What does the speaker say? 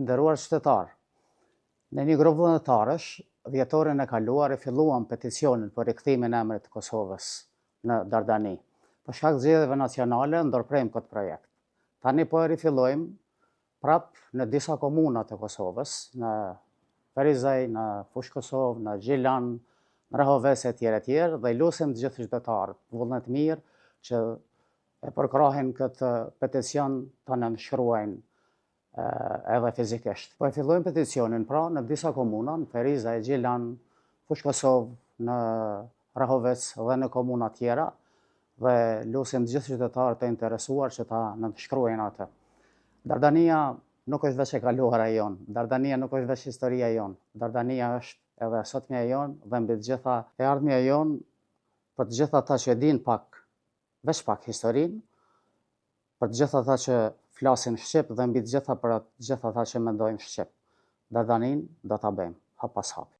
Nderuar qytetar, në një grup vullnetarësh, dhjetorin e kaluar e filluam peticionin për rikthimin e emrit të Kosovës në Dardani. Për shkak të zgjedhjeve nacionale ndërprejmë këtë projekt. Tani po e rifillojmë prap në disa komuna të Kosovës, në Ferizaj, në Fushë Kosovë, në Gjilan, në Rahovec e tjerë, dhe lutem të gjithë qytetarët, vullnet mirë që e përkrahin këtë peticion të nënshkruajnë edhe fizikisht. Po e fillojmë peticionin pra në disa komuna, në Ferizaj, Gjilan, Fushë Kosovë, në Rahovec dhe në komuna tjera, dhe lutem të gjithë qytetarët e interesuar që ta nënshkruajnë atë. Dardania nuk është veç e kaluara jon, Dardania nuk është veç historia jon, Dardania është edhe sotmja jon dhe mbi të gjitha e ardhmja jon, për të gjithë ata që e dinë pak, veç pak historinë, për të gjithë ata që flasin shqip dhe mbi të gjitha për të gjithë ata që mendojnë shqip. Dardanin do ta bëjmë hap pas hapi.